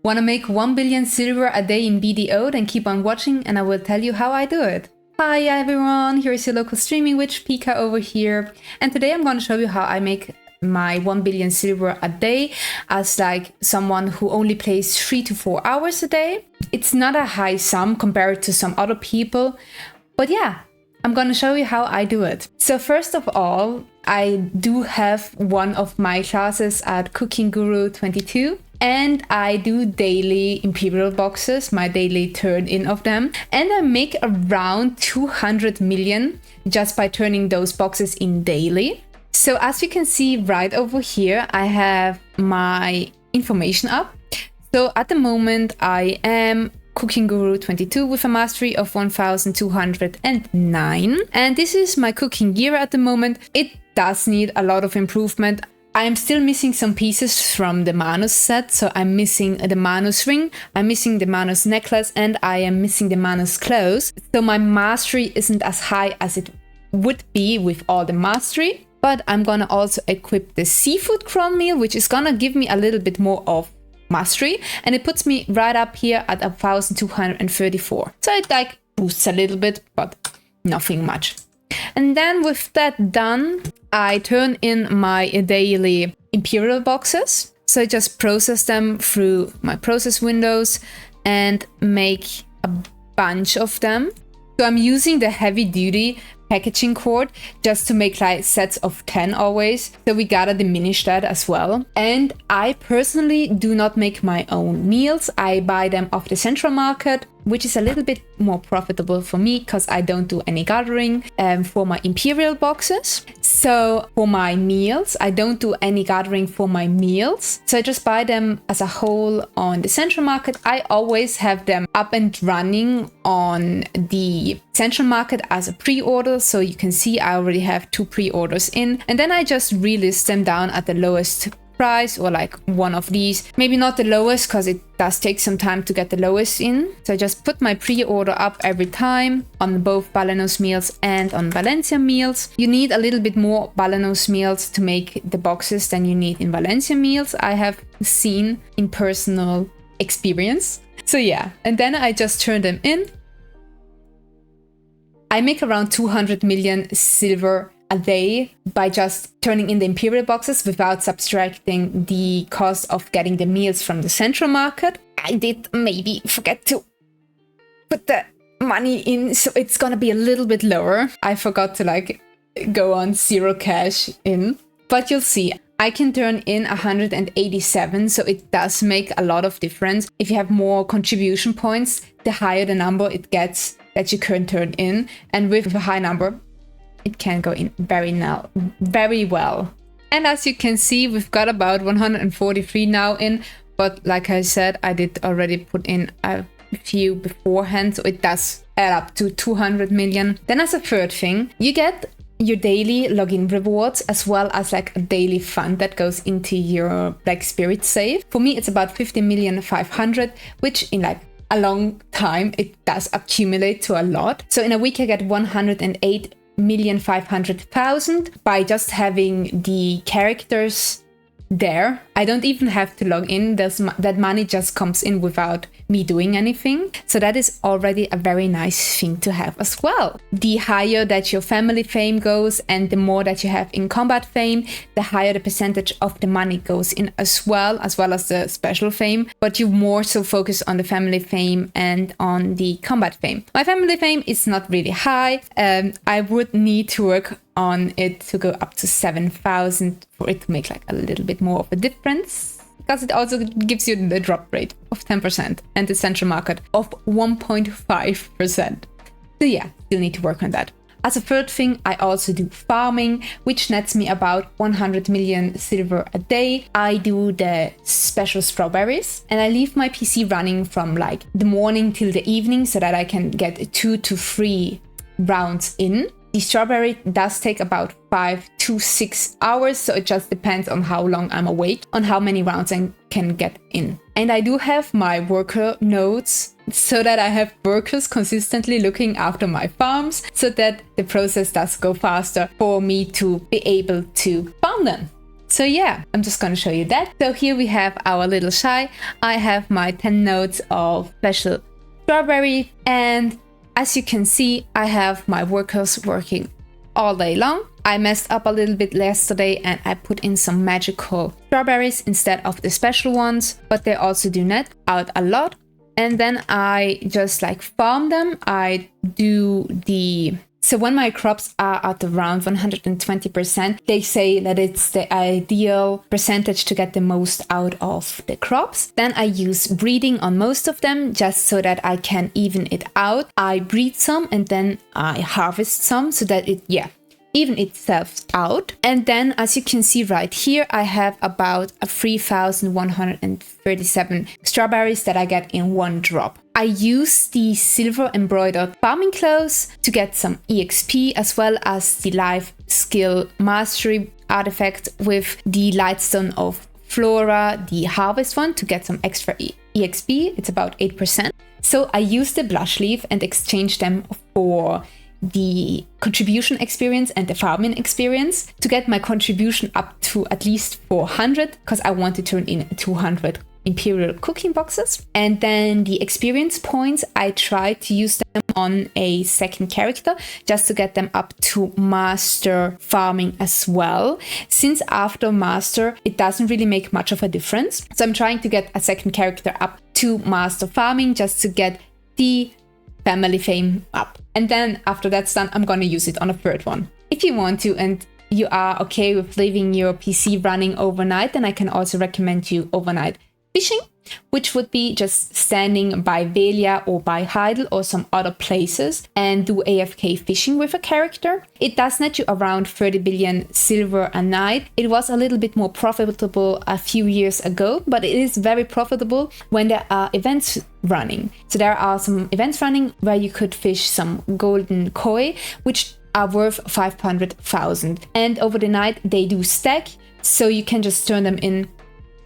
Want to make 1 billion silver a day in BDO? Then keep on watching and I will tell you how I do it. Hi everyone, here's your local streaming witch Pika over here, and today I'm going to show you how I make my 1 billion silver a day as like someone who only plays 3 to 4 hours a day. It's not a high sum compared to some other people, but yeah, I'm going to show you how I do it. So first of all, I do have one of my classes at Cooking Guru 22. And I do daily Imperial boxes, my daily turn in of them. And I make around 200 million just by turning those boxes in daily. So as you can see right over here, I have my information up. So at the moment I am Cooking Guru 22 with a mastery of 1209. And this is my cooking gear at the moment. It does need a lot of improvement. I am still missing some pieces from the Manus set, so I'm missing the Manus ring, I'm missing the Manus necklace, and I am missing the Manus clothes. So my mastery isn't as high as it would be with all the mastery, but I'm gonna also equip the seafood crawl meal, which is gonna give me a little bit more of mastery, and it puts me right up here at 1234. So it like boosts a little bit, but nothing much. And then with that done, I turn in my daily Imperial boxes. So I just process them through my process windows and make a bunch of them. So I'm using the heavy duty packaging cord just to make like sets of 10 always. So we gotta diminish that as well. And I personally do not make my own meals. I buy them off the central market, which is a little bit more profitable for me because I don't do any gathering for my Imperial boxes. So for my meals, I don't do any gathering for my meals. So I just buy them as a whole on the central market. I always have them up and running on the central market as a pre-order. So you can see I already have 2 pre-orders in. And then I just relist them down at the lowest price, or like one of these, maybe not the lowest because it does take some time to get the lowest in. So I just put my pre-order up every time on both Balanos meals and on Valencia meals. You need a little bit more Balanos meals to make the boxes than you need in Valencia meals, I have seen in personal experience. So yeah, and then I just turn them in. I make around 200 million silver a day by just turning in the Imperial boxes without subtracting the cost of getting the meals from the central market. I did maybe forget to put the money in, so it's gonna be a little bit lower. I forgot to like go on 0 cash in, but you'll see. I can turn in 187, so it does make a lot of difference. If you have more contribution points, the higher the number it gets that you can turn in, and with a high number, it can go in very well. And as you can see, we've got about 143 now in, but like I said, I did already put in a few beforehand, so it does add up to 200 million. Then as a third thing, you get your daily login rewards as well as like a daily fund that goes into your Black Spirit save. For me, it's about 50,500,000, which in like a long time, it does accumulate to a lot. So in a week, I get 108,500,000 by just having the characters there. I don't even have to log in. That money just comes in without me doing anything. So that is already a very nice thing to have as well. The higher that your family fame goes and the more that you have in combat fame, the higher the percentage of the money goes in as well as the special fame. But you more so focus on the family fame and on the combat fame. My family fame is not really high. I would need to work on it to go up to 7,000 for it to make like a little bit more of a difference, because it also gives you the drop rate of 10% and the central market of 1.5%. So yeah, still need to work on that. As a third thing, I also do farming, which nets me about 100 million silver a day. I do the special strawberries and I leave my PC running from like the morning till the evening so that I can get 2 to 3 rounds in. The strawberry does take about 5 to 6 hours, so it just depends on how long I'm awake, on how many rounds I can get in. And I do have my worker nodes so that I have workers consistently looking after my farms so that the process does go faster for me to be able to farm them. So yeah, I'm just gonna show you that. So here we have our little shy. I have my 10 notes of special strawberry, and as you can see, I have my workers working all day long. I messed up a little bit yesterday and I put in some magical strawberries instead of the special ones, but they also do net out a lot. And then I just like farm them. I do so when my crops are at around 120%, they say that it's the ideal percentage to get the most out of the crops. Then I use breeding on most of them just so that I can even it out. I breed some and then I harvest some so that it, even itself out. And then as you can see right here, I have about 3,137 strawberries that I get in one drop. I use the silver embroidered farming clothes to get some EXP, as well as the life skill mastery artifact with the lightstone of Flora, the harvest one, to get some extra EXP. It's about 8%. So I use the blush leaf and exchange them for the contribution experience and the farming experience to get my contribution up to at least 400, because I want to turn in 200 Imperial cooking boxes. And then the experience points, I try to use them on a second character just to get them up to master farming as well, since after master it doesn't really make much of a difference. So I'm trying to get a second character up to master farming just to get the family fame up. And then after that's done, I'm gonna use it on a third one. If you want to and you are okay with leaving your PC running overnight, then I can also recommend you overnight fishing, which would be just standing by Velia or by Heidel or some other places and do AFK fishing with a character. It does net you around 30 billion silver a night. It was a little bit more profitable a few years ago, but it is very profitable when there are events running. So there are some events running where you could fish some golden koi, which are worth 500,000. And over the night they do stack, so you can just turn them in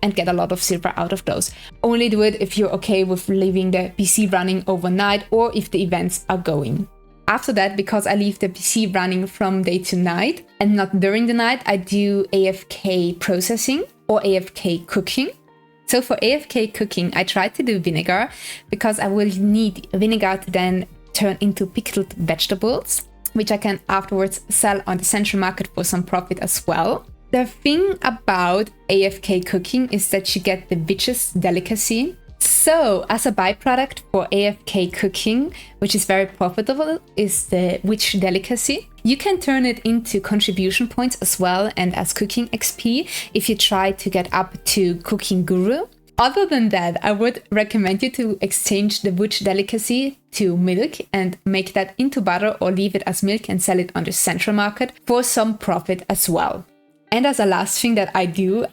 and get a lot of silver out of those. Only do it if you're okay with leaving the PC running overnight or if the events are going. After that, because I leave the PC running from day to night and not during the night, I do AFK processing or AFK cooking. So for AFK cooking, I try to do vinegar because I will need vinegar to then turn into pickled vegetables, which I can afterwards sell on the central market for some profit as well. The thing about AFK cooking is that you get the witch's delicacy. So as a byproduct for AFK cooking, which is very profitable, is the witch delicacy. You can turn it into contribution points as well and as cooking XP if you try to get up to cooking guru. Other than that, I would recommend you to exchange the witch delicacy to milk and make that into butter or leave it as milk and sell it on the central market for some profit as well. And as a last thing that I do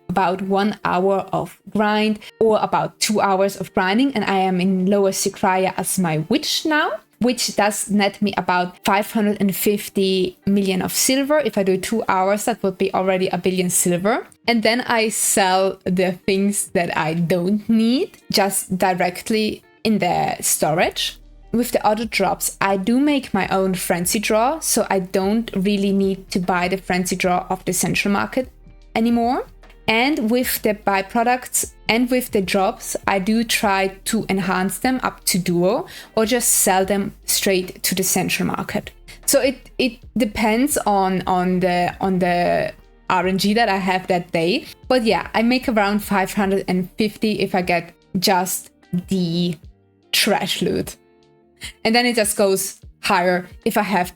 about 1 hour of grind or about 2 hours of grinding, and I am in lower Sikraya as my witch now, which does net me about 550 million of silver. If I do 2 hours, that would be already 1 billion silver. And then I sell the things that I don't need just directly in the storage. With the other drops, I do make my own frenzy draw, so I don't really need to buy the frenzy draw of the central market anymore. And with the byproducts and with the drops, I do try to enhance them up to duo or just sell them straight to the central market. So it depends on the RNG that I have that day. But yeah, I make around 550 if I get just the trash loot. And then it just goes higher if I have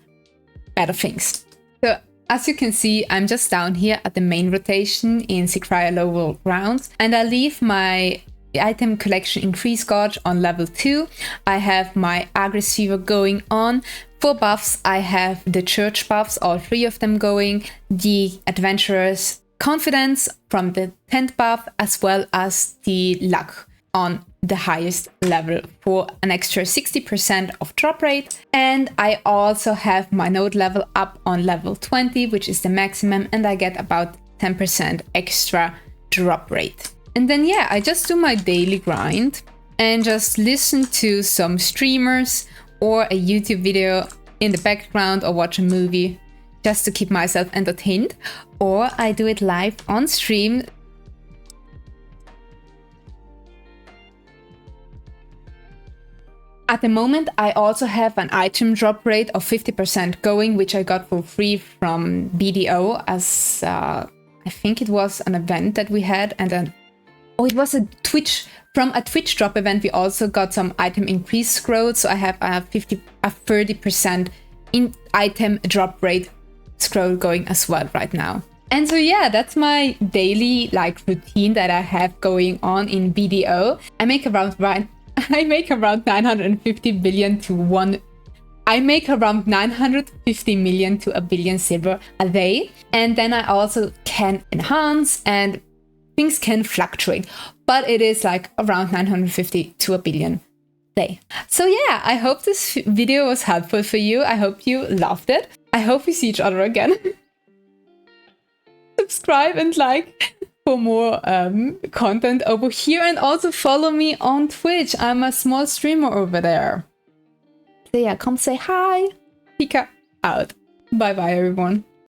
better things. So as you can see, I'm just down here at the main rotation in Sikraya Lower Grounds, and I leave my item collection increase gauge on level 2. I have my Agris Fever going on. For buffs, I have the church buffs, all 3 of them going, the adventurer's confidence from the tent buff, as well as the luck on the highest level for an extra 60% of drop rate. And I also have my node level up on level 20, which is the maximum, and I get about 10% extra drop rate. And then yeah, I just do my daily grind and just listen to some streamers or a YouTube video in the background or watch a movie just to keep myself entertained, or I do it live on stream. At the moment, I also have an item drop rate of 50% going, which I got for free from BDO as I think it was an event that we had, and then it was a Twitch. From a Twitch drop event, we also got some item increase growth, so I have a 30% in item drop rate scroll going as well right now. And so yeah, that's my daily routine that I have going on in BDO. I make around 950 billion to I make around 950 million to a billion silver a day. And then I also can enhance, and things can fluctuate, but it is around 950 to a billion day. So yeah, I hope this video was helpful for you. I hope you loved it. I hope we see each other again. Subscribe and like for more content over here, and also follow me on Twitch. I'm a small streamer over there. So yeah, come say hi. Pika out. Bye bye everyone.